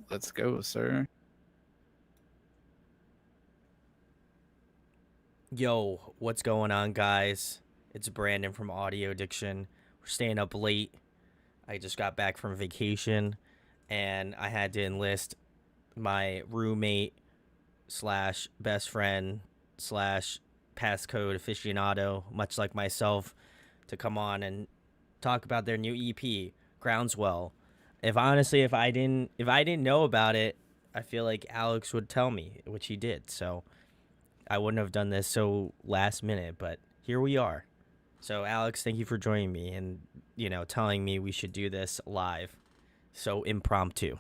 Let's go, sir. Yo, what's going on, guys? It's Brandon from Audio Addiction. We're staying up late. I just got back from vacation, and I had to enlist my roommate slash best friend slash passcode aficionado, much like myself, to come on and talk about their new EP, Groundswell. If I didn't know about it, I feel like Alex would tell me, which he did. So I wouldn't have done this so last minute, but here we are. So Alex, thank you for joining me and, telling me we should do this live. So impromptu.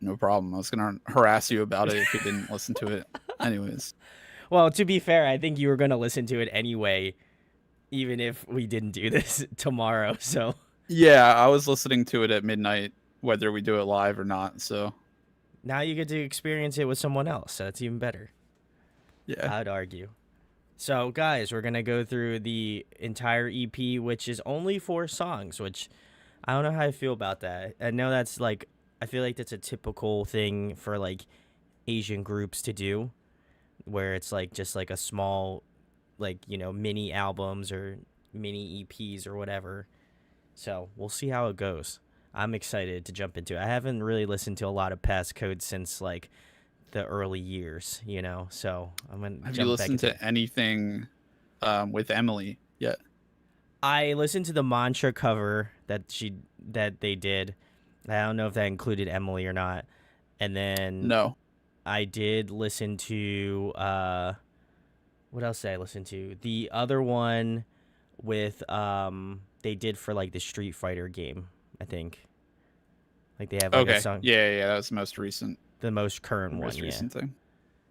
No problem. I was going to harass you about it if you didn't listen to it. Anyways. Well, to be fair, I think you were going to listen to it anyway, even if we didn't do this tomorrow. So yeah, I was listening to it at midnight, whether we do it live or not. So now you get to experience it with someone else. So that's even better. Yeah, I'd argue. So, guys, we're going to go through the entire EP, which is only 4 songs, which I don't know how I feel about that. I know that's I feel like that's a typical thing for Asian groups to do, where it's just a small, mini albums or mini EPs or whatever. So we'll see how it goes. I'm excited to jump into it. I haven't really listened to a lot of Passcode since the early years, so I'm gonna have you listened to anything with Emily yet? I listened to the Mantra cover that they did. I don't know if that included Emily or not. And then No, I did listen to what else did I listen to? The other one with they did for the Street Fighter game, I think. They have okay. a song. Yeah, that was the most recent. The most current one, most recent thing.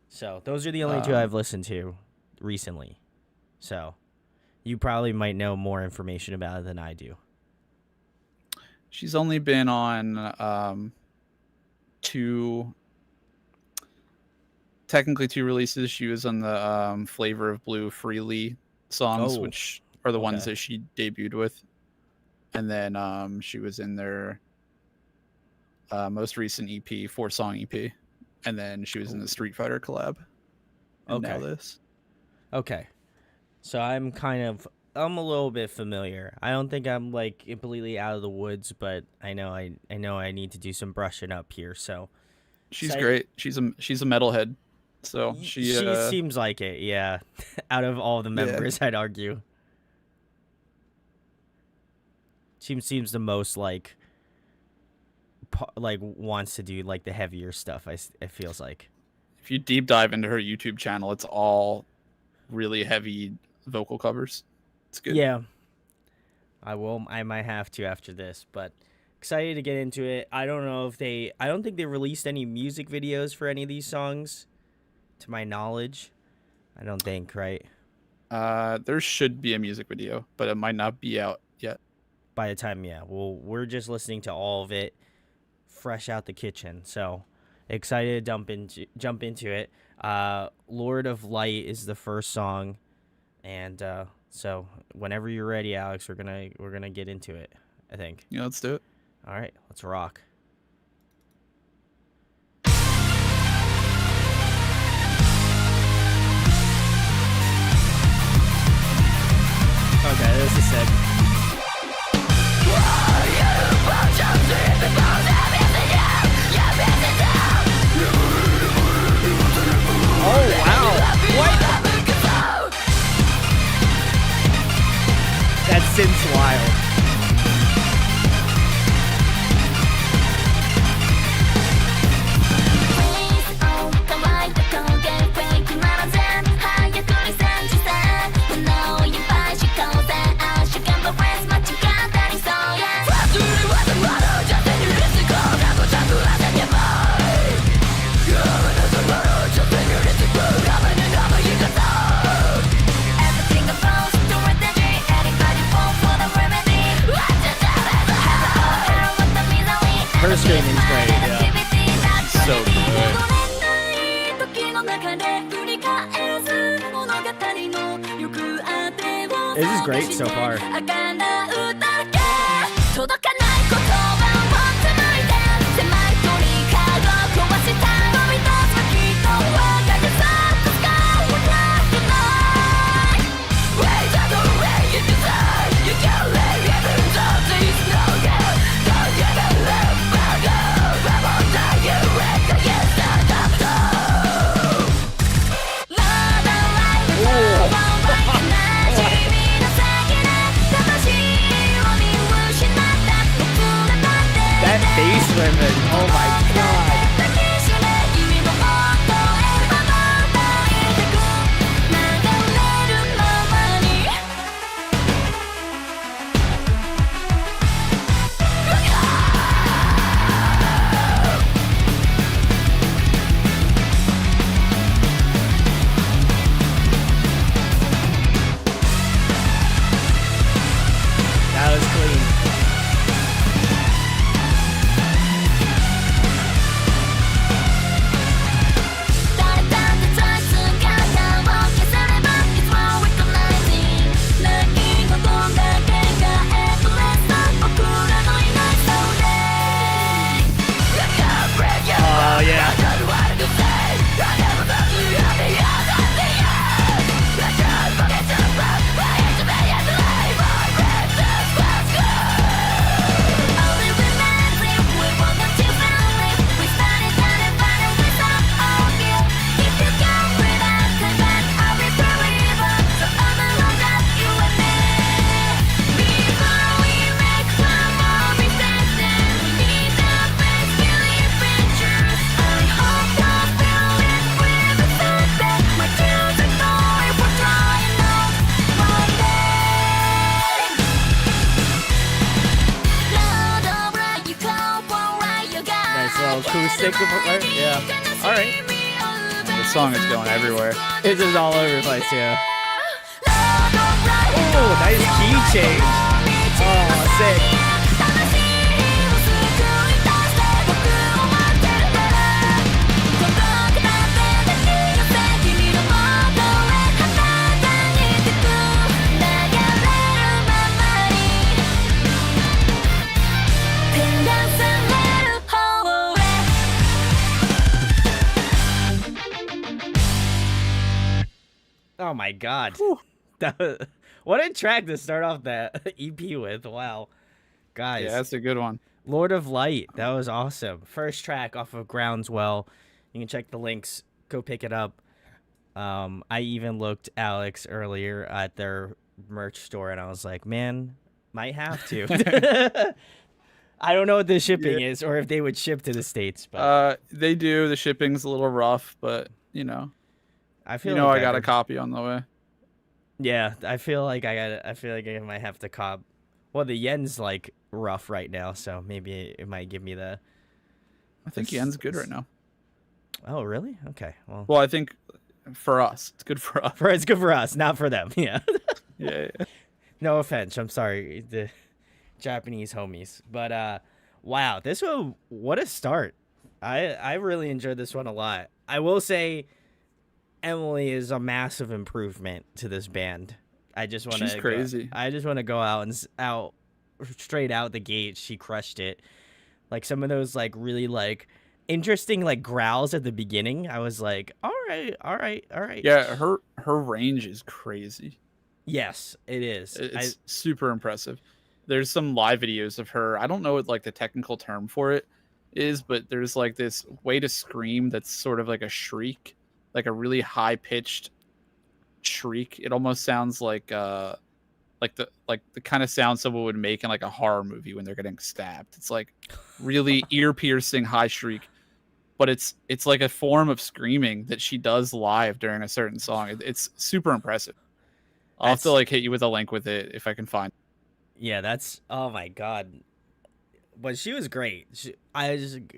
So those are the only 2 I've listened to recently. So you probably might know more information about it than I do. She's only been on 2 releases. She was on the Flavor of Blue Freely songs, which are the ones that she debuted with. And then she was in their most recent EP, 4-song EP, and then she was in the Street Fighter collab. And now this. Okay, so I'm a little bit familiar. I don't think I'm completely out of the woods, but I know I need to do some brushing up here. So she's great. She's a metalhead. So she seems like it. Yeah, out of all the members, I'd argue. She seems the most wants to do the heavier stuff. It feels like. If you deep dive into her YouTube channel, it's all really heavy vocal covers. It's good. Yeah, I might have to after this, but excited to get into it. I don't think they released any music videos for any of these songs, to my knowledge. I don't think, right? There should be a music video, but it might not be out yet. By the time, we're just listening to all of it fresh out the kitchen, so excited to jump into it. Lord of Light is the first song, and so whenever you're ready, Alex, we're gonna get into it, I think. Yeah, let's do it. All right, let's rock. Okay, this is sick. Oh, wow. What? That synth's wild. Her screaming's great, yeah. So good. This is great so far. women. Oh my god. That was clean. Oh yeah. Nice little acoustic. Yeah. All right. The song is going everywhere. It's just all over the place, yeah. Oh, nice key change. Oh, sick. Oh my god. What a track to start off that EP with. Wow. Guys. Yeah, that's a good one. Lord of Light. That was awesome. First track off of Groundswell. You can check the links. Go pick it up. I even looked, Alex, earlier at their merch store, and I was like, man, might have to. I don't know what the shipping is or if they would ship to the States. But they do. The shipping's a little rough, but, you know. I feel I got a copy on the way. Yeah, I feel like I might have to cop. Well, the yen's like rough right now, so maybe it might give me the. I think yen's good right now. Oh, really? Okay. Well, I think for us, it's good for us. It's good for us, not for them. Yeah. Yeah. No offense. I'm sorry, the Japanese homies, but wow, this one, what a start. I really enjoyed this one a lot. I will say, Emily is a massive improvement to this band. She's crazy. I just want to go out straight out the gate. She crushed it. Like some of those like really like interesting like growls at the beginning. I was like, all right. Yeah, her range is crazy. Yes, it is. It's super impressive. There's some live videos of her. I don't know what like the technical term for it is, but there's like this way to scream that's sort of like a shriek. Like a really high pitched shriek. It almost sounds like the kind of sound someone would make in like a horror movie when they're getting stabbed. It's like really ear piercing high shriek, but it's like a form of screaming that she does live during a certain song. It's super impressive. I'll have to like hit you with a link with it if I can find. Yeah, that's, oh my god. But she was great.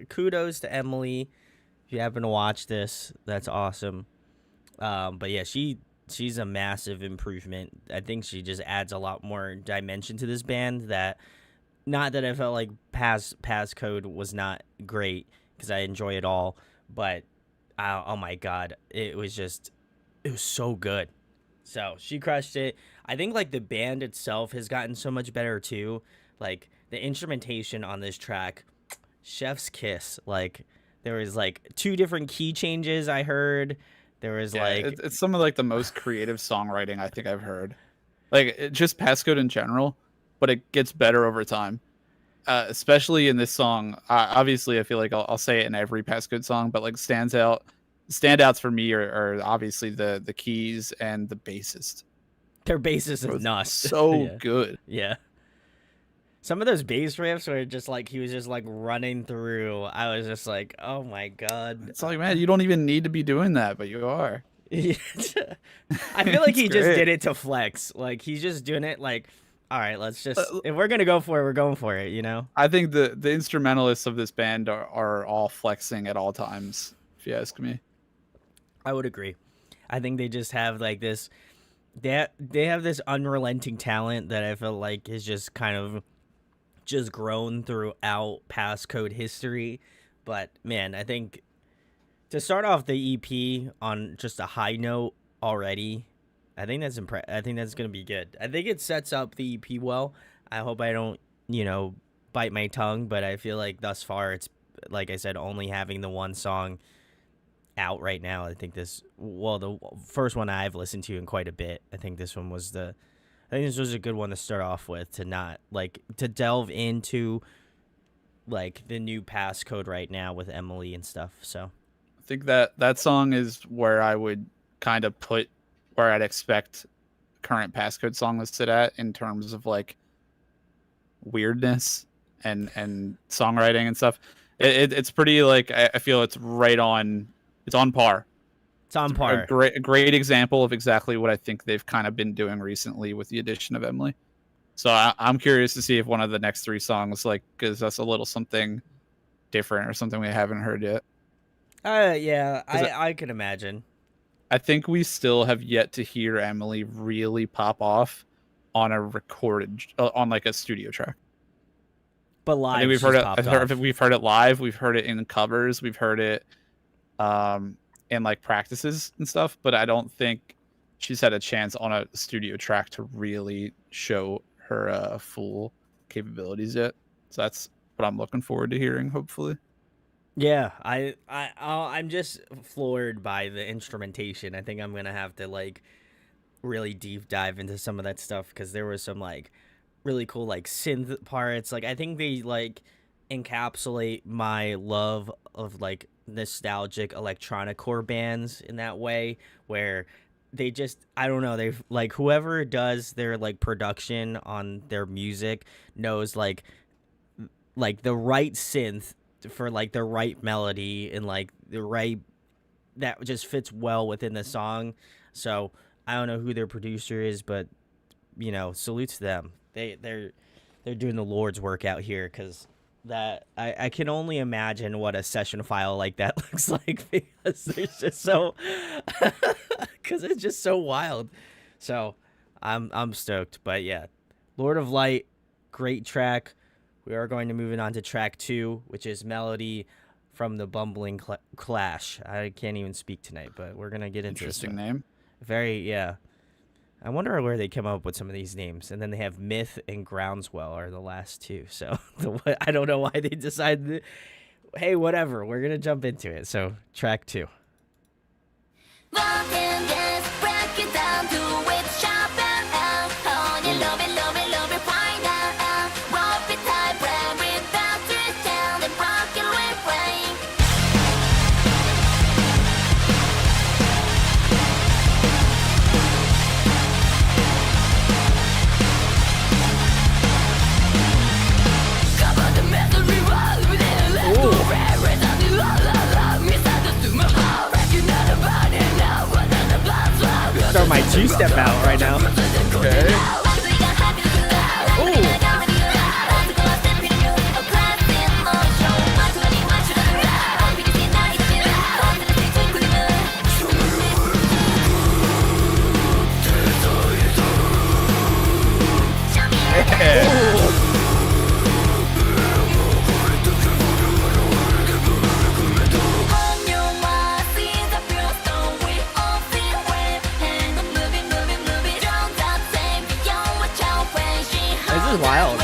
Kudos to Emily. If you happen to watch this, that's awesome. But yeah, she's a massive improvement. I think she just adds a lot more dimension to this band. Not that I felt like Passcode was not great, because I enjoy it all, but oh my god, it was so good. So she crushed it. I think like the band itself has gotten so much better too. Like the instrumentation on this track, chef's kiss. Like there was like 2 different key changes I heard. There was it's some of like the most creative songwriting I think I've heard. Like just Passcode in general, but it gets better over time. Especially in this song. Obviously, I feel like I'll say it in every Passcode song, but like standouts for me are obviously the keys and the bassist. Their bassist is nuts. So good. Yeah. Some of those bass riffs were just like he was just like running through. I was just like, oh my god. It's like, man, you don't even need to be doing that, but you are. I feel like It's he just great. did it to flex. Like he's just doing it like, all right, let's just if we're gonna go for it, we're going for it, you know? I think the instrumentalists of this band are all flexing at all times, if you ask me. I would agree. I think they just have like this they have this unrelenting talent that I feel like is just kind of just grown throughout Passcode history. But man, I think to start off the EP on just a high note already, I think that's I think that's gonna be good. I think it sets up the EP well. I hope I don't, bite my tongue, but I feel like thus far it's, like I said, only having the one song out right now. I think the first one I've listened to in quite a bit. I think this was a good one to start off with, to not to delve into the new Passcode right now with Emily and stuff. So I think that song is where I would kind of put where I'd expect current Passcode song to sit at in terms of weirdness and songwriting and stuff. It's pretty I feel it's right on. It's on par. It's on par. A great example of exactly what I think they've kind of been doing recently with the addition of Emily. So I'm curious to see if one of the next 3 songs gives us a little something different or something we haven't heard yet. Yeah, I can imagine. I think we still have yet to hear Emily really pop off on a recorded, on a studio track. But live, I think we've heard it. We've heard it live. We've heard it in covers. We've heard it in practices and stuff. But I don't think she's had a chance on a studio track to really show her full capabilities yet. So that's what I'm looking forward to hearing, hopefully. Yeah, I'm just floored by the instrumentation. I think I'm gonna have to really deep dive into some of that stuff, because there was some really cool synth parts. I think they encapsulate my love of nostalgic electronic core bands in that way, where they just, I don't know, they've whoever does their production on their music knows the right synth for the right melody and the right that just fits well within the song. So I don't know who their producer is, but salute to them. They're doing the Lord's work out here, because that I can only imagine what a session file like that looks like, because there's just so because it's just so wild. So I'm stoked. But yeah, Lord of Light, great track. We are going to move on to track 2, which is Melody from the Bumbling Clash. I can't even speak tonight, but we're gonna get into Interesting name. Yeah. I wonder where they come up with some of these names. And then they have Myth and Groundswell are the last 2. So I don't know why they decided, hey, whatever, we're going to jump into it. So track 2. Throw my two-step out right now. Okay. This is wild.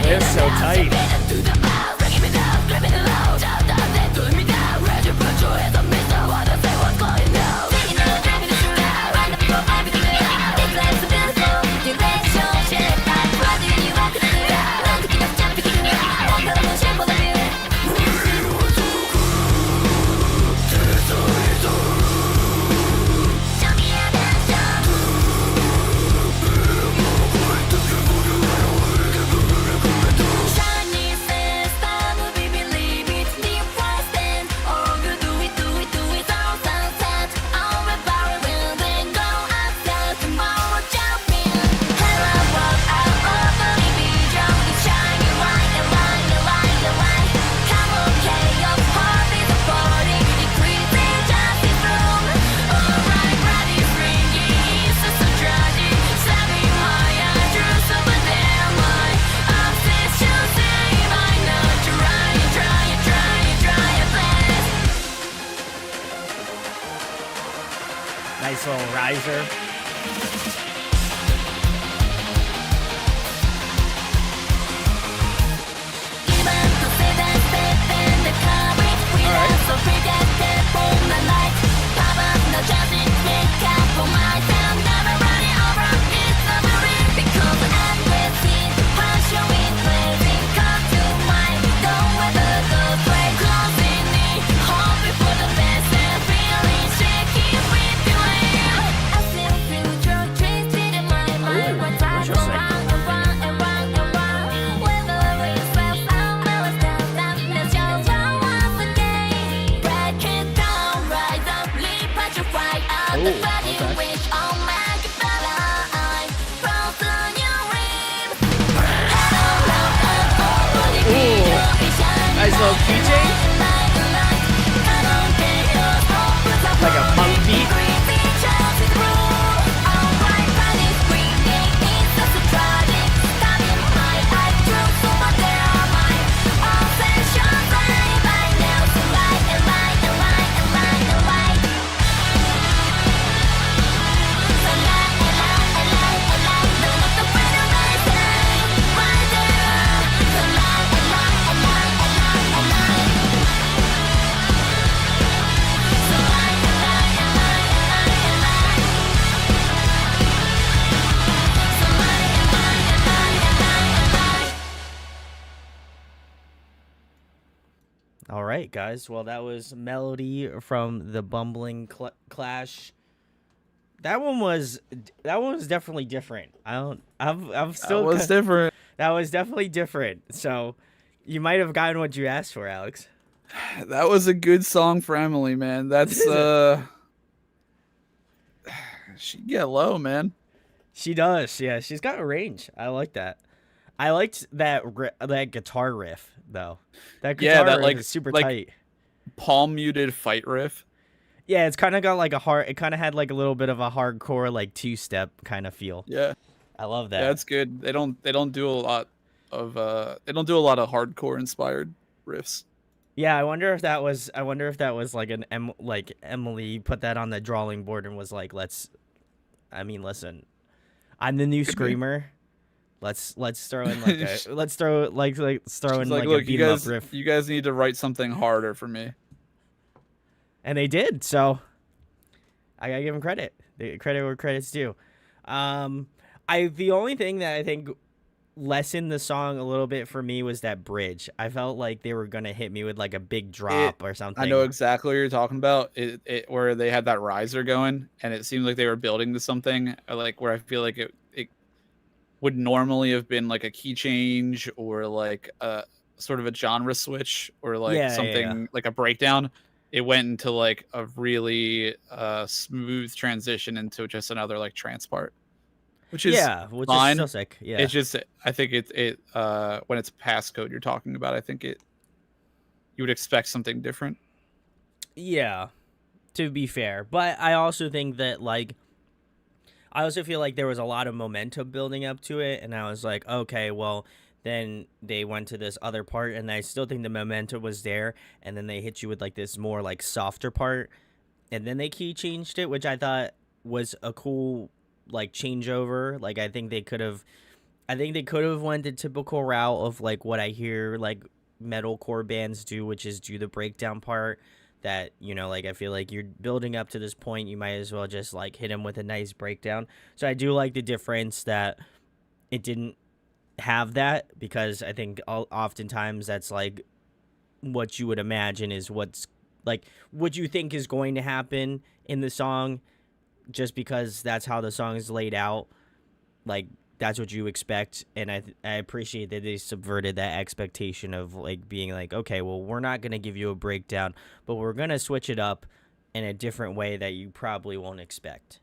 This is so tight. little riser. Nice little key change. Like a punk beat. All right, guys. Well, that was Melody from the Bumbling Clash. That one was definitely different. I'm still. That was different. That was definitely different. So, you might have gotten what you asked for, Alex. That was a good song for Emily, man. That's she get low, man. She does. Yeah, she's got a range. I like that. I liked that guitar riff though. That guitar riff is super tight. Palm muted fight riff. Yeah, it's kind of got like it kind of had like a little bit of a hardcore like two-step kind of feel. Yeah. I love that. Yeah, that's good. They don't do a lot of hardcore inspired riffs. Yeah, I wonder if that was like like Emily put that on the drawing board and was like, listen, I'm the new screamer. Let's throw in like a beat 'em up riff. You guys need to write something harder for me. And they did, so I gotta give them credit. Credit where credit's due. The only thing that I think lessened the song a little bit for me was that bridge. I felt like they were gonna hit me with like a big drop or something. I know exactly what you're talking about. Where they had that riser going, and it seemed like they were building to something. Like where I feel like it would normally have been like a key change or like a sort of a genre switch or like something like a breakdown. It went into like a really smooth transition into just another like trance part, which is fine. Is still sick. Yeah, it's just I think it when it's passcode you're talking about, I think you would expect something different. Yeah, to be fair, but I also think that like. I also feel like there was a lot of momentum building up to it, and I was like, okay, well, then they went to this other part, and I still think the momentum was there, and then they hit you with like this more like softer part, and then they key changed it, which I thought was a cool like changeover. Like I think they could have went the typical route of like what I hear like metalcore bands do, which is do the breakdown part. That, you know, like I feel like you're building up to this point, you might as well just like hit him with a nice breakdown. So I do like the difference that it didn't have that, because I think oftentimes that's like what you would imagine is what's like what you think is going to happen in the song, just because that's how the song is laid out. Like that's what you expect, and I appreciate that they subverted that expectation of like being like, okay, well, we're not gonna give you a breakdown, but we're gonna switch it up in a different way that you probably won't expect,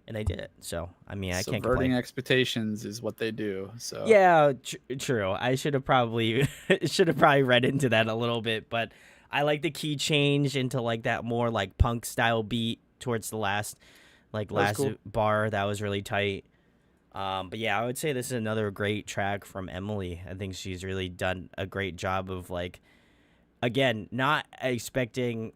and they did it. So I mean, I can't complain. Subverting expectations is what they do. So yeah, true. I should have probably read into that a little bit, but I like the key change into like that more like punk style beat towards the last cool bar. That was really tight. But yeah, I would say this is another great track from Emily. I think she's really done a great job of like, again, not expecting.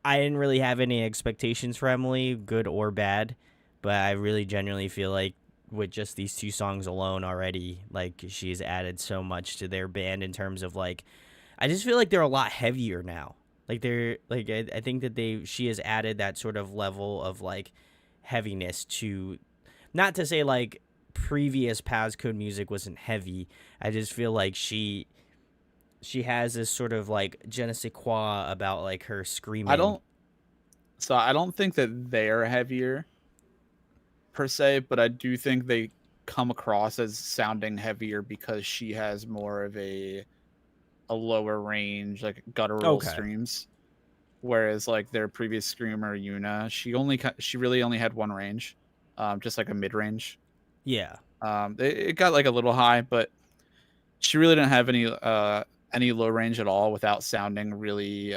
I didn't really have any expectations for Emily, good or bad, but I really genuinely feel like with just these 2 songs alone already, like she's added so much to their band in terms of like I just feel like they're a lot heavier now. Like they're like I think that she has added that sort of level of like heaviness to, not to say like previous Passcode music wasn't heavy. I just feel like she has this sort of like je ne sais quoi about like her I screaming. don't I don't think that they're heavier per se, but I do think they come across as sounding heavier because she has more of a lower range, like guttural Okay. screams. Whereas like their previous screamer Yuna, she really only had one range, just like a mid range. Yeah. It got like a little high, but she really didn't have any low range at all without sounding really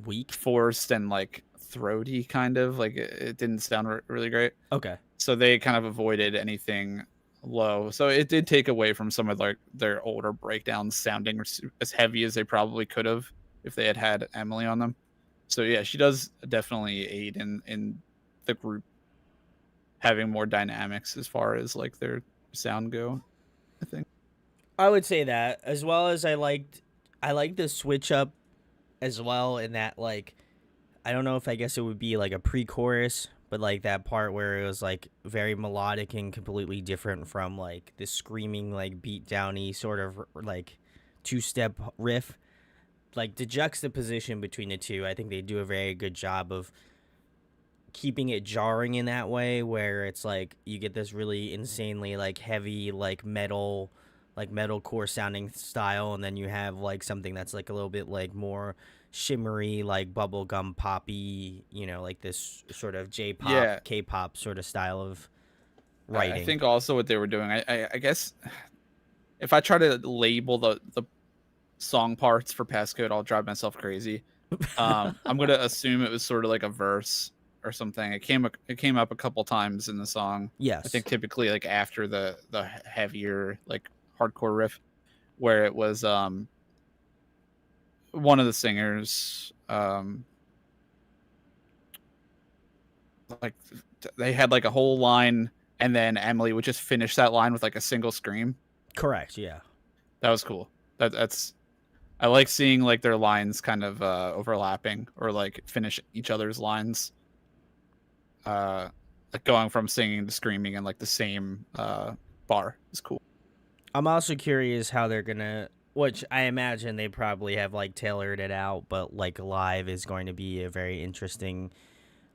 Weak. forced and like throaty, kind of like it didn't sound really great. Okay. So they kind of avoided anything low. So it did take away from some of like their older breakdowns sounding as heavy as they probably could have if they had had Emily on them. So yeah, she does definitely aid in the group having more dynamics as far as like their sound go, I think. I would say that, as well as I liked the switch up as well, in that like I don't know if I guess it would be like a pre-chorus, but like that part where it was like very melodic and completely different from like the screaming like beat downy sort of like 2-step riff. Like the juxtaposition between the two, I think they do a very good job of keeping it jarring in that way, where it's like you get this really insanely like heavy like metalcore sounding style, and then you have like something that's like a little bit like more shimmery, like bubblegum poppy, like this sort of J-pop, Yeah, K-pop sort of style of I writing. think also what they were doing, I guess if I try to label the song parts for Passcode, I'll drive myself crazy. I'm gonna assume it was sort of like a verse or something. It came up a couple times in the song. I Yes. think typically like after the heavier like hardcore riff, where it was one of the singers like they had like a whole line, and then Emily would just finish that line with like a single scream. Correct. Yeah. That was cool. That's I like seeing like their lines kind of overlapping or like finish each other's lines. Like going from singing to screaming in like the same bar is cool. I'm also curious how they're gonna, which I imagine they probably have like tailored it out, but like live is going to be a very interesting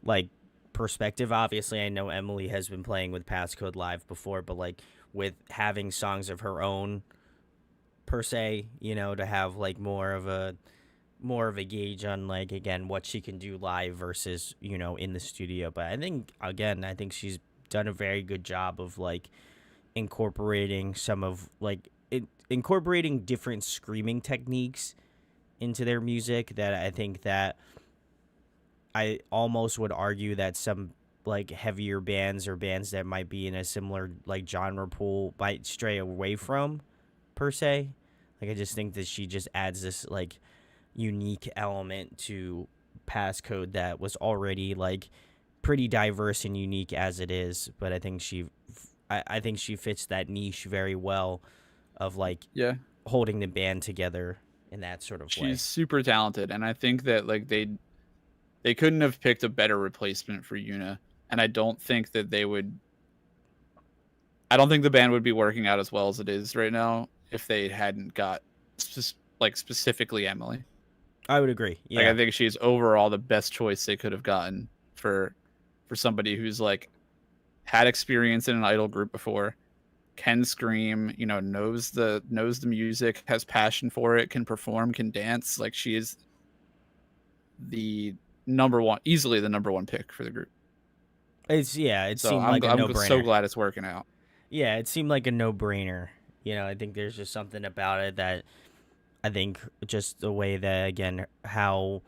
like perspective. Obviously, I know Emily has been playing with Passcode live before, but like with having songs of her own per se, to have like more of a gauge on like again what she can do live versus in the studio. But I think she's done a very good job of like incorporating some of like incorporating different screaming techniques into their music, that I think that I almost would argue that some like heavier bands or bands that might be in a similar like genre pool might stray away from per se. Like I just think that she just adds this like unique element to Passcode that was already like pretty diverse and unique as it is, but I think she fits that niche very well of like Yeah, holding the band together in that sort of she's way. super talented, and I think that like they couldn't have picked a better replacement for Yuna, and I don't think that they would. I don't think the band would be working out as well as it is right now if they hadn't got like specifically Emily. I would agree. Like Yeah. I think she's overall the best choice they could have gotten for somebody who's like had experience in an idol group before, can scream, knows the music, has passion for it, can perform, can dance. Like she is the easily the number one pick for the group. It So seemed like a I'm so no-brainer. glad it's working out. Yeah, it seemed like a no-brainer. I think there's just something about it that I think just the way that again how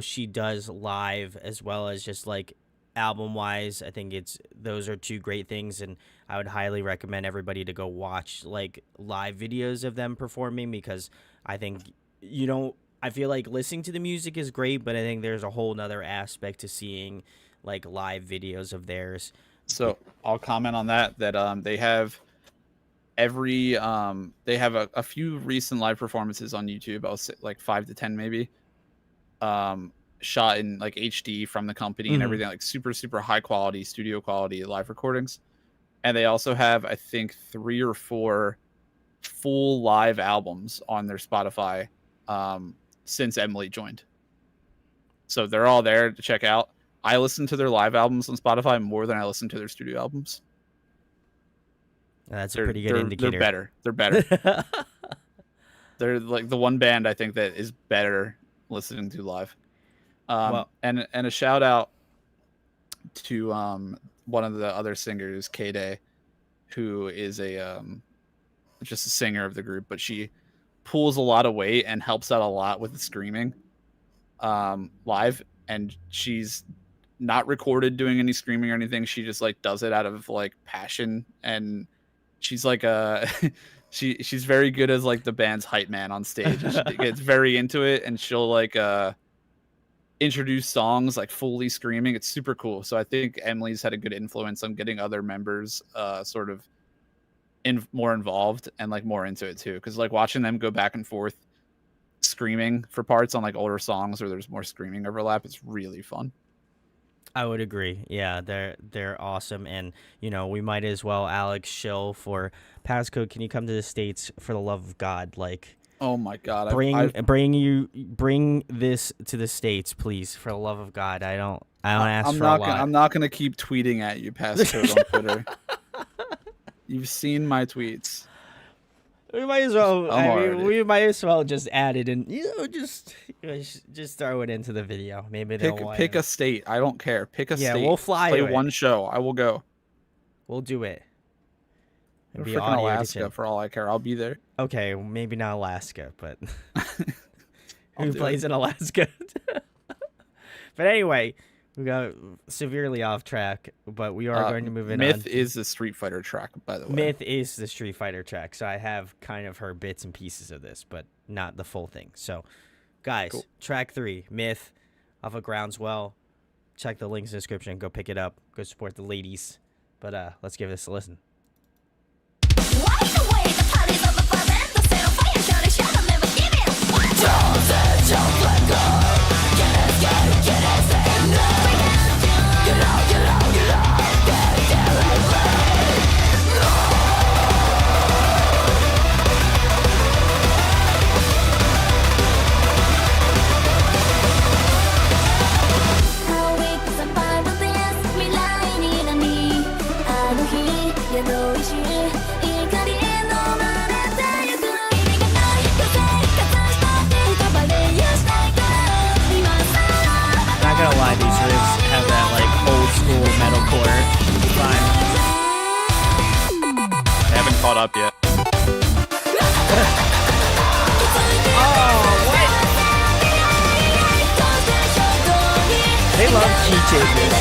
she does live as well as just like album wise, I think those are two great things, and I would highly recommend everybody to go watch like live videos of them performing, because I think you don't I feel like listening to the music is great, but I think there's a whole nother aspect to seeing like live videos of theirs. So I'll comment on that they have they have a few recent live performances on YouTube. I'll say like 5 to 10 maybe. Shot in like HD from the company and everything, like super high quality, studio quality live recordings. And they also have, I think, 3 or 4 full live albums on their Spotify since Emily joined. So they're all there to check out. I listen to their live albums on Spotify more than I listen to their studio albums. That's a pretty good indicator. They're better. They're like the one band I think that is better listening to live. And a shout out to one of the other singers, K-Day, who is just a singer of the group, but she pulls a lot of weight and helps out a lot with the screaming live, and she's not recorded doing any screaming or anything. She just like does it out of like passion, and she's like she's very good as like the band's hype man on stage. She gets very into it, and she'll like introduce songs like fully screaming. It's super cool. So I think Emily's had a good influence on getting other members sort of more involved and like more into it too, because like watching them go back and forth screaming for parts on like older songs where there's more screaming overlap, it's really fun. I would agree. Yeah, they're awesome, and you know, we might as well Alex shill for Passcode. Can you come to the States for the love of God? Like, oh my God, bring this to the States, please, for the love of God. I don't ask for a lot. I'm not gonna keep tweeting at you, Passcode, on Twitter. You've seen my tweets. We might as well. We might as well just add it and just throw it into the video. Maybe they'll pick a state. I don't care. Pick a state. Yeah, we'll fly. Play one show. I will go. We'll do it. It'll be freaking Alaska for all I care. I'll be there. Okay, maybe not Alaska, but who plays in Alaska? But anyway, we got severely off track, but we are going to move in. Myth is the Street Fighter track, by the way. Myth is the Street Fighter track, so I have kind of heard bits and pieces of this, but not the full thing. So, guys, cool. Track 3, Myth, off of Groundswell. Check the links in the description. Go pick it up. Go support the ladies. But let's give this a listen. Not gonna lie, these riffs have that like old school metalcore vibe. I haven't caught up yet. Oh, what? They love key changes.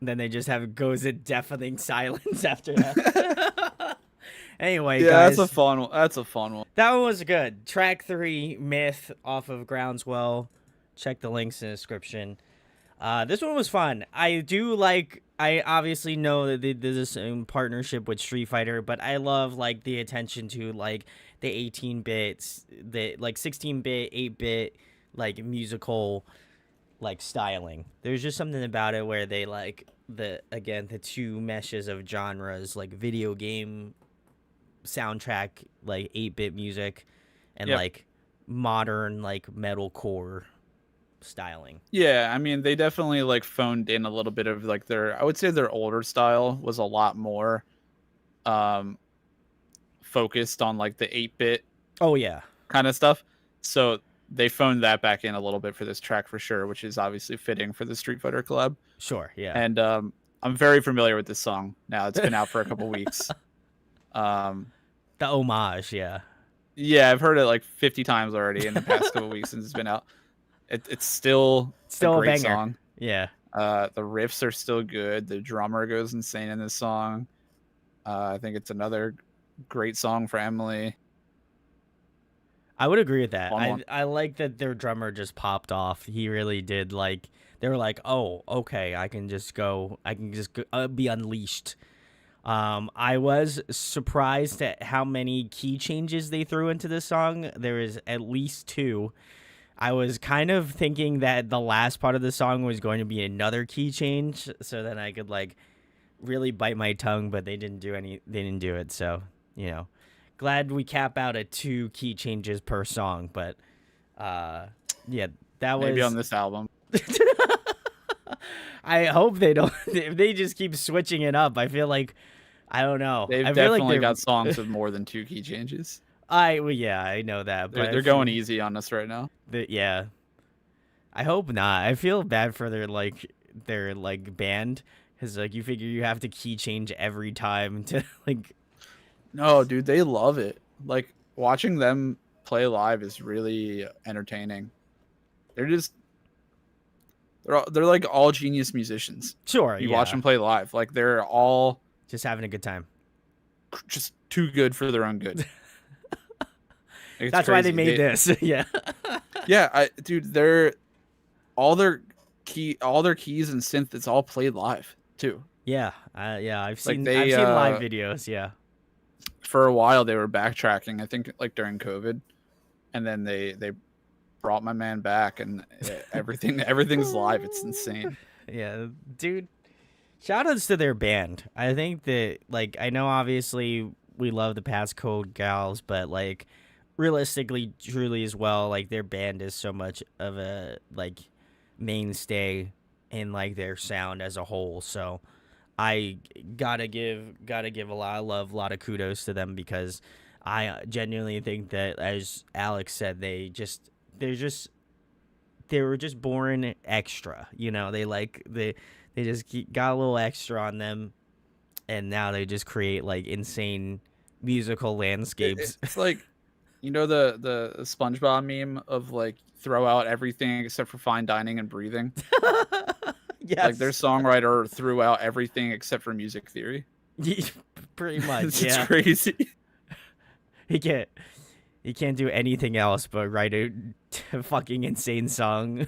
Then they just have goes in deafening silence after that. Anyway, Yeah, that's guys, a fun one. That's a fun one. that one was good. Track 3, Myth, off of Groundswell. Check the links in the description. This one was fun. I do like. I obviously know that they did this in partnership with Street Fighter, but I love like the attention to like the 18 bits, the like 16-bit, 8-bit, like musical like styling. There's just something about it where they like the two meshes of genres, like video game soundtrack, like 8-bit music, and Yep. like modern like metalcore styling. Yeah, I mean, they definitely like phoned in a little bit of like I would say their older style was a lot more um focused on like the 8-bit Oh yeah, kind of stuff. So they phoned that back in a little bit for this track for sure, which is obviously fitting for the Street Fighter collab. sure, yeah. And I'm very familiar with this song now. It's been out for a couple weeks. Um, The homage, yeah. yeah, I've heard it like 50 times already in the past couple weeks since it's been out. It's still a Still a great banger. song. Yeah. The riffs are still good. The drummer goes insane in this song. I think it's another great song for Emily. I would agree with that. Fun one. I like that their drummer just popped off. He really did. Like they were like, "Oh, okay, I can just go. Be unleashed." I was surprised at how many key changes they threw into this song. There is at least 2. I was kind of thinking that the last part of the song was going to be another key change, so then I could like really bite my tongue, but they didn't do any. They didn't do it, so you know. Glad we cap out at 2 key changes per song, but yeah, that Maybe was. on this album. I hope they don't. If they just keep switching it up, I feel like I don't know. They've I feel like definitely they're. got songs with more than 2 key changes. Well, yeah, I know that, but They're going easy on us right now. Yeah, I hope not. I feel bad for their band because like you figure you have to key change every time to like. No, dude, they love it. Like watching them play live is really entertaining. They're like all genius musicians. Sure, You watch them play live, like they're all just having a good time. just too good for their own good. It's That's crazy. why they made this. Yeah. Yeah, dude, all their keys and synth. It's all played live too. Yeah, I've seen Like I've seen live videos. Yeah. For a while they were backtracking. I think like during COVID, and then they brought my man back, and everything's live. It's insane. Yeah, dude. Shoutouts to their band. I think that like I know obviously we love the Passcode gals, but like realistically, truly as well, like their band is so much of a like mainstay in like their sound as a whole. So I gotta give a lot of love, a lot of kudos to them because I genuinely think that, as Alex said, they were just born extra. You know, they just got a little extra on them, and now they just create like insane musical landscapes. It's like, you know, the SpongeBob meme of like throw out everything except for fine dining and breathing. Yes. Like their songwriter threw out everything except for music theory. Pretty much. It's crazy. He can't do anything else but write a fucking insane song.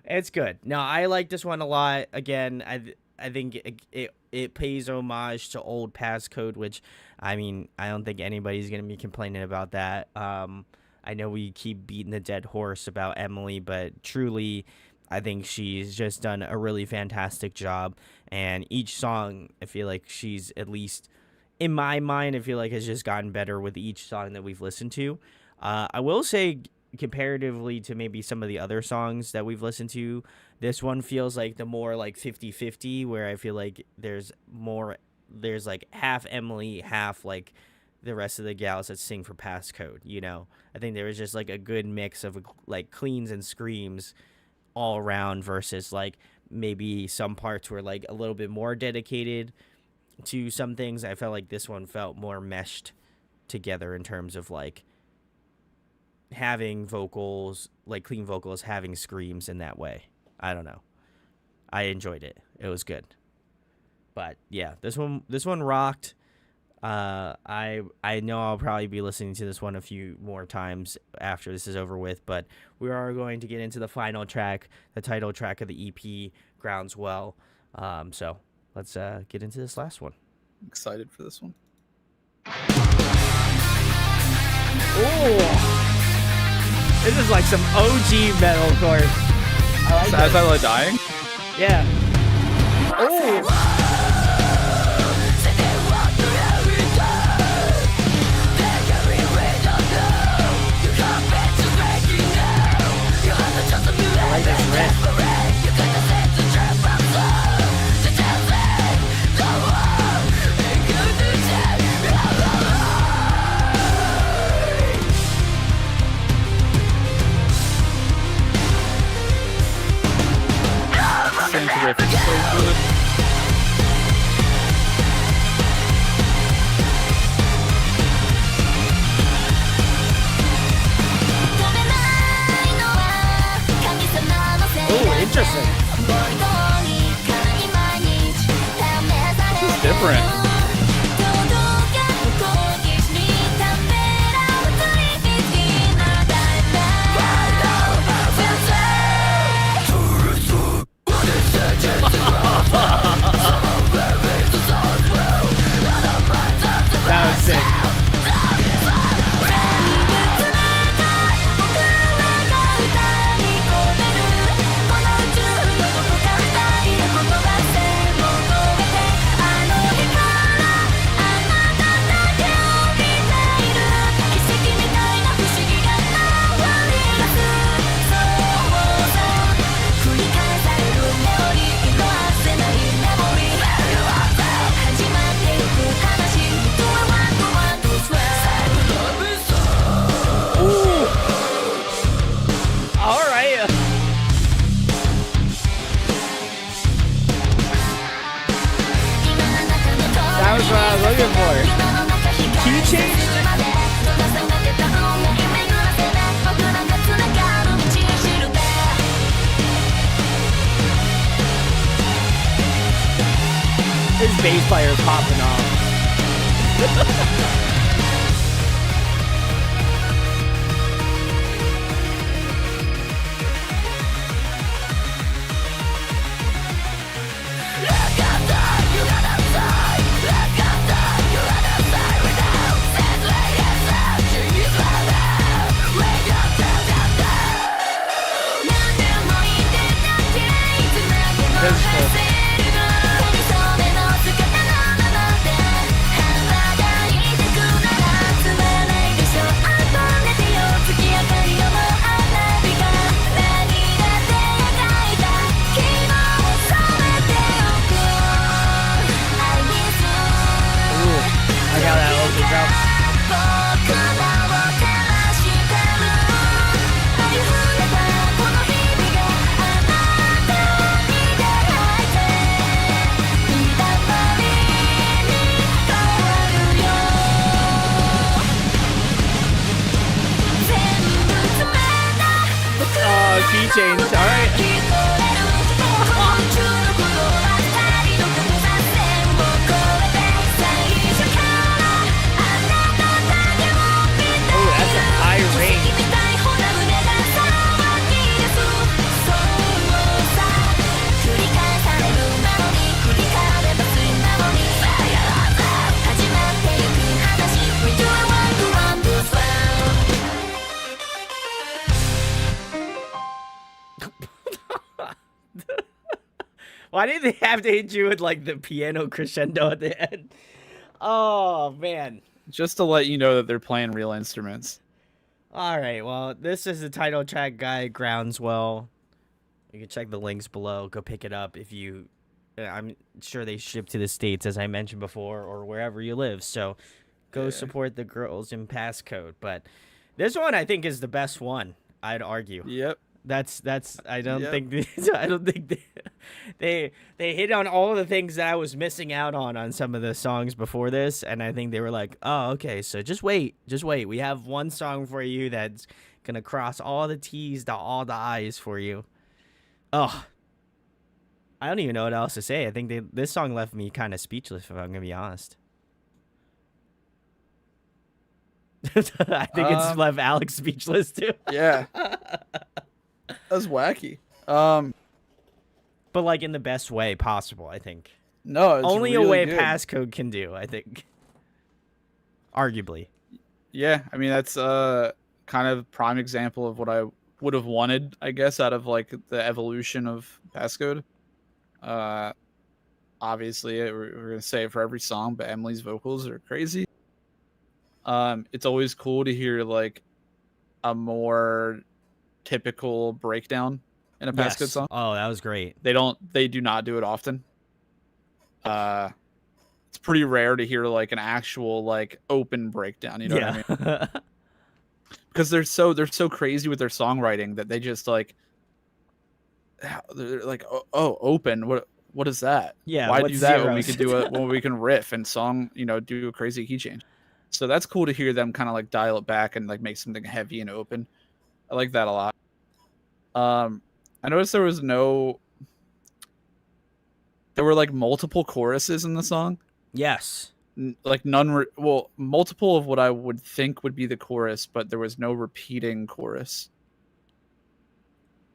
It's good. No, I like this one a lot. Again, I think it pays homage to old Passcode, which I mean, I don't think anybody's gonna be complaining about that. I know we keep beating the dead horse about Emily, but truly, I think she's just done a really fantastic job. And each song, I feel like she's, at least in my mind, I feel like has just gotten better with each song that we've listened to. I will say, comparatively to maybe some of the other songs that we've listened to, this one feels like the more like 50-50, where I feel like there's like half Emily, half like the rest of the gals that sing for Passcode, you know? I think there was just like a good mix of like cleans and screams all around versus like maybe some parts were like a little bit more dedicated to some things. I felt like this one felt more meshed together in terms of like having vocals, like clean vocals, having screams in that way. I don't know. I enjoyed it. It was good. But yeah, this one rocked. I know I'll probably be listening to this one a few more times after this is over with, but we are going to get into the final track, the title track of the EP, Groundswell. So let's get into this last one. I'm excited for this one. Oh, this is like some OG metalcore. I like Sad Viola Dying? Yeah. Oh. I like this riff. Synth riff is so good. Oh, interesting. This is different. That was sick. That was what I was looking for. Key change? His bass player is popping off. Key change, alright. Oh, that's a high range. Why did they have to hit you with like the piano crescendo at the end? Oh man. Just to let you know that they're playing real instruments. All right, well, this is the title track, guy, Groundswell. You can check the links below. Go pick it up if you... I'm sure they ship to the States, as I mentioned before, or wherever you live. So go support the girls in Passcode. But this one, I think, is the best one, I'd argue. Yep. That's I don't think they hit on all the things that I was missing out on some of the songs before this, and I think they were like, oh, okay, so just wait, we have one song for you that's gonna cross all the T's, dot all the I's for you. Oh, I don't even know what else to say. I think this song left me kind of speechless, if I'm gonna be honest. I think it's left Alex speechless too. Yeah, that's wacky. But like in the best way possible, I think. No, it's Only really a way good. Passcode can do, I think. Arguably. Yeah, I mean that's kind of prime example of what I would have wanted, I guess, out of like the evolution of Passcode. Obviously, we're gonna say it for every song, but Emily's vocals are crazy. It's always cool to hear like a more typical breakdown in a Passcode song. Oh, that was great. They do not do it often. It's pretty rare to hear like an actual like open breakdown, you know what I mean? Because they're so crazy with their songwriting that they just like they're like oh open, what is that? Yeah, why do that zeros? when we could do it when we can riff and song, you know, do a crazy key change. So that's cool to hear them kind of like dial it back and like make something heavy and open. I like that a lot. I noticed there were like multiple choruses in the song. Yes. Like multiple of what I would think would be the chorus, but there was no repeating chorus.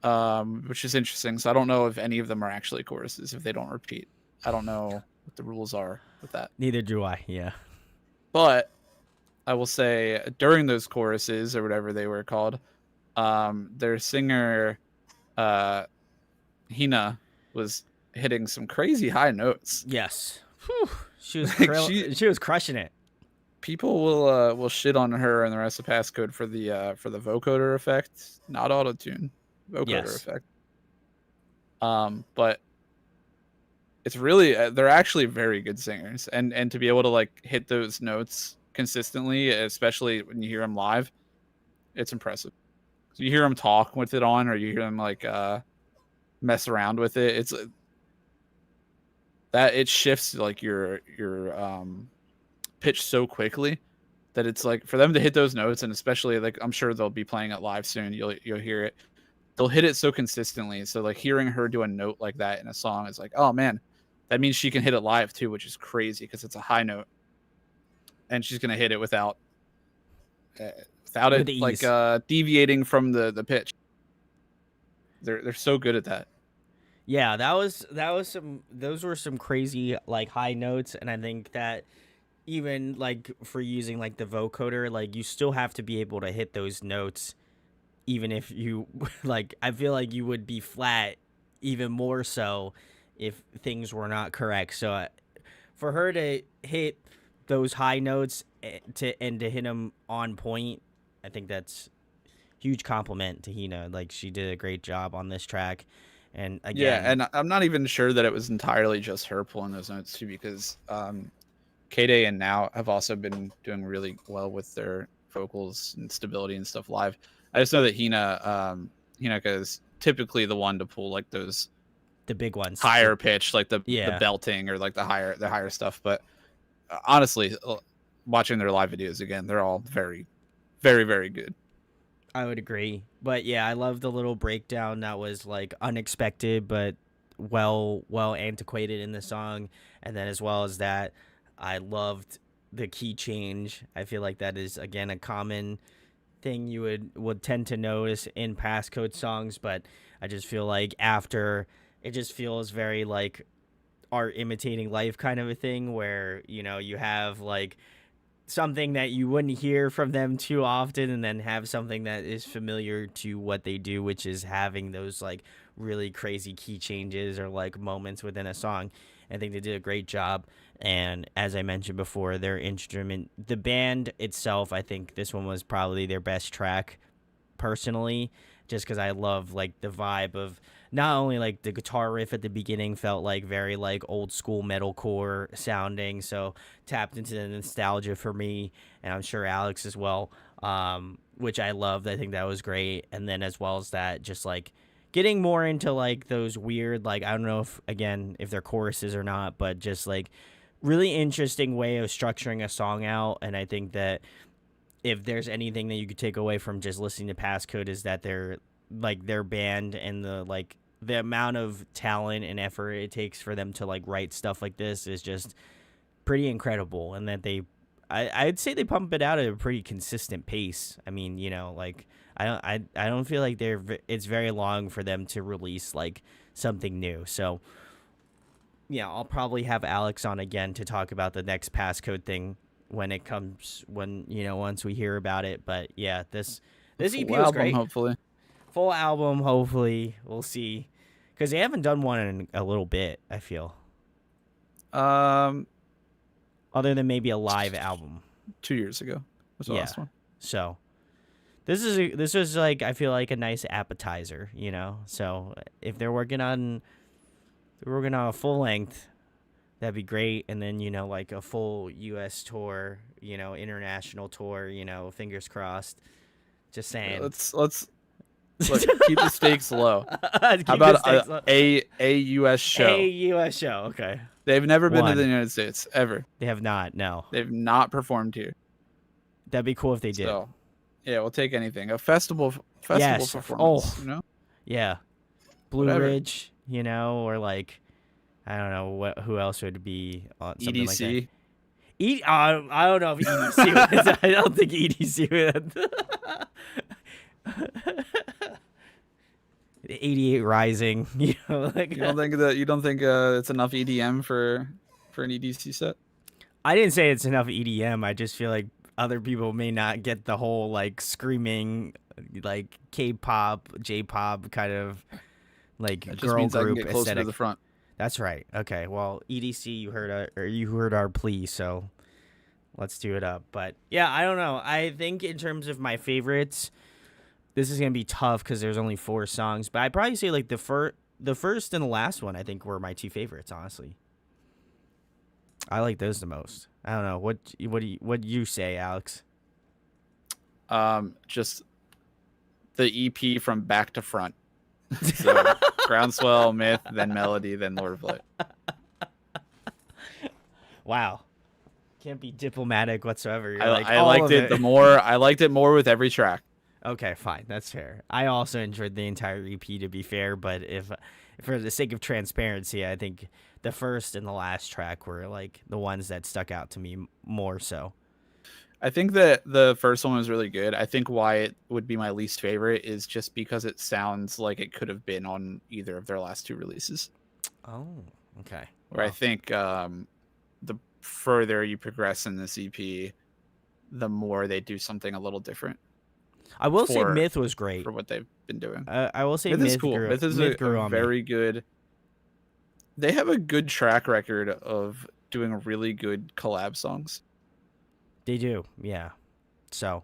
Which is interesting. So I don't know if any of them are actually choruses if they don't repeat. I don't know what the rules are with that. Neither do I. Yeah. But I will say during those choruses or whatever they were called, their singer, Hina, was hitting some crazy high notes. Yes. Whew. She was crushing it. People will shit on her and the rest of Passcode for the vocoder effect, not autotune, vocoder effect. But it's really they're actually very good singers, and to be able to like hit those notes consistently, especially when you hear them live, it's impressive. So you hear them talk with it on, or you hear them like mess around with it. It's that it shifts like your pitch so quickly that it's like for them to hit those notes, and especially like I'm sure they'll be playing it live soon. You'll hear it. They'll hit it so consistently. So like hearing her do a note like that in a song is like, oh man, that means she can hit it live too, which is crazy because it's a high note, and she's gonna hit it without it like deviating from the pitch. They're so good at that. Yeah, those were some crazy like high notes, and I think that even like for using like the vocoder, like you still have to be able to hit those notes even if you like I feel like you would be flat even more so if things were not correct. So for her to hit those high notes to hit them on point, I think that's huge compliment to Hina. Like she did a great job on this track. And again, yeah, and I'm not even sure that it was entirely just her pulling those notes too, because K-Day and Now have also been doing really well with their vocals and stability and stuff live. I just know that Hina is typically the one to pull like those the big ones, higher pitch, like the belting or like the higher stuff. But honestly, watching their live videos again, they're all very, very, very good. I would agree. But yeah, I love the little breakdown that was like unexpected but well antiquated in the song. And then as well as that, I loved the key change. I feel like that is again a common thing you would tend to notice in Passcode songs, but I just feel like after it just feels very like art imitating life kind of a thing where, you know, you have like something that you wouldn't hear from them too often and then have something that is familiar to what they do, which is having those like really crazy key changes or like moments within a song. I think they did a great job. And as I mentioned before, their instrument, the band itself, I think this one was probably their best track personally, just because I love like the vibe of not only like the guitar riff at the beginning felt like very like old school metalcore sounding, so tapped into the nostalgia for me, and I'm sure Alex as well, which I loved. I think that was great. And then as well as that, just like getting more into like those weird, like I don't know if they're choruses or not, but just like really interesting way of structuring a song out. And I think that if there's anything that you could take away from just listening to Passcode is that they're like their band and the like the amount of talent and effort it takes for them to like write stuff like this is just pretty incredible, and that I'd say they pump it out at a pretty consistent pace. I mean, like I don't feel like it's very long for them to release like something new. So yeah, I'll probably have Alex on again to talk about the next passcode thing when it comes, once we hear about it. But yeah, this EP was album, great. hopefully. Full album, hopefully. We'll see. Because they haven't done one in a little bit, I feel. Other than maybe a live album. 2 years ago was the last one. So this was like, I feel like a nice appetizer, So if they're working on a full length, that'd be great. And then, like a full US tour, international tour, fingers crossed. Just saying. Yeah, let's keep the stakes low. How about a US show? A US show, okay. They've never been to the United States, ever. They have not, no. They've not performed here. That'd be cool if they did. So, yeah, we'll take anything. A festival performance, Yeah. Blue Ridge, or like, I don't know who else would be on something EDC. Like that. I don't know if EDC would. I don't think EDC would. 88 Rising, like, you don't think it's enough EDM for an EDC set? I didn't say it's enough EDM. I just feel like other people may not get the whole like screaming, like K-pop, J-pop kind of like girl group I can get aesthetic. to the front. That's right. Okay. Well, EDC, you heard our plea, so let's do it up. But yeah, I don't know. I think in terms of my favorites, this is gonna be tough because there's only 4 songs. But I'd probably say like the first and the last one, I think, were my 2 favorites. Honestly, I like those the most. I don't know what do you say, Alex? Just the EP from back to front. So Groundswell, Myth, then Melody, then Lord of Light. Wow, can't be diplomatic whatsoever. I liked it I liked it more with every track. Okay, fine, that's fair. I also enjoyed the entire EP, to be fair, but if for the sake of transparency, I think the first and the last track were like the ones that stuck out to me more so. I think that the first one was really good. I think why it would be my least favorite is just because it sounds like it could have been on either of their last 2 releases. Oh, okay. Where I think the further you progress in this EP, the more they do something a little different. I will say Myth was great for what they've been doing. I will say Myth is cool. Myth is a very good. They have a good track record of doing really good collab songs. They do, yeah. So,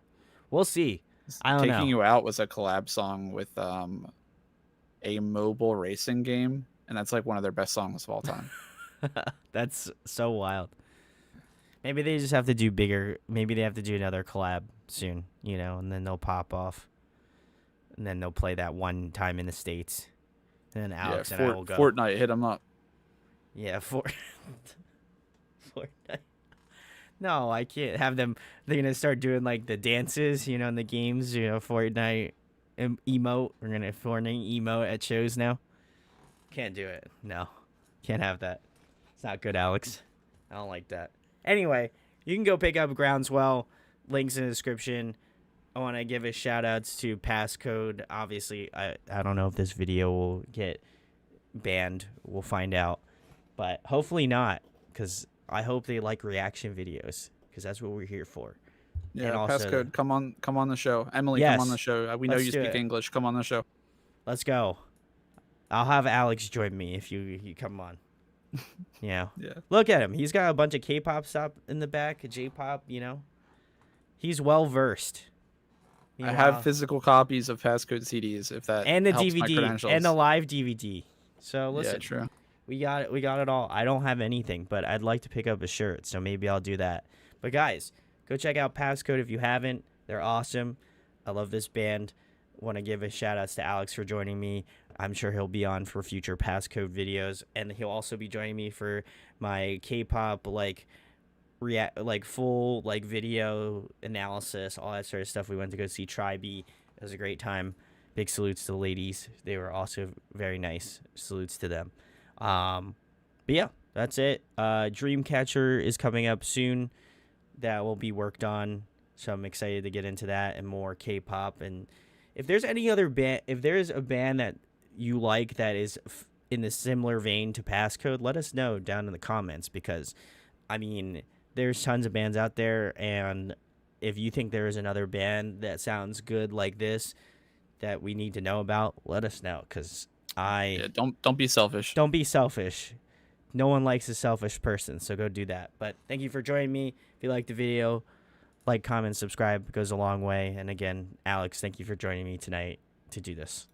we'll see. I don't know. Taking You Out was a collab song with a mobile racing game, and that's like one of their best songs of all time. That's so wild. Maybe they just have to do bigger. Maybe they have to do another collab soon, and then they'll pop off. And then they'll play that one time in the States. And then Alex and I will go. Fortnite, hit them up. Yeah, Fortnite. No, I can't have them. They're going to start doing like the dances, in the games, Fortnite emote. We're going to Fortnite emote at shows now. Can't do it. No, can't have that. It's not good, Alex. I don't like that. Anyway, you can go pick up Groundswell. Links in the description. I want to give a shout outs to Passcode. Obviously, I don't know if this video will get banned. We'll find out. But hopefully not, because I hope they like reaction videos, because that's what we're here for. Yeah, and also, Passcode, come on the show. Emily, yes, come on the show. We know you speak English. Come on the show. Let's go. I'll have Alex join me if you come on. Yeah. Look at him. He's got a bunch of K-pop stuff in the back, J-pop, He's well versed. I have physical copies of Passcode CDs, if that and the helps DVD my credentials. And the live DVD. So listen, yeah, true. We got it all. I don't have anything, but I'd like to pick up a shirt, so maybe I'll do that. But guys, go check out Passcode if you haven't. They're awesome. I love this band. Want to give a shout outs to Alex for joining me. I'm sure he'll be on for future Passcode videos, and he'll also be joining me for my K-pop full video analysis, all that sort of stuff. We went to go see Tribe. It was a great time. big salutes to the ladies. They were also very nice. Salutes to them. But yeah, that's it. Dreamcatcher is coming up soon. That will be worked on. So I'm excited to get into that and more K-pop. And if there's any other band, if there's a band that you like that is in the similar vein to Passcode, let us know down in the comments, because I mean, there's tons of bands out there, and if you think there is another band that sounds good like this that we need to know about, let us know, because don't be selfish. Don't be selfish. No one likes a selfish person, so go do that. But thank you for joining me. If you liked the video, like, comment, subscribe. It goes a long way. And again, Alex, thank you for joining me tonight to do this.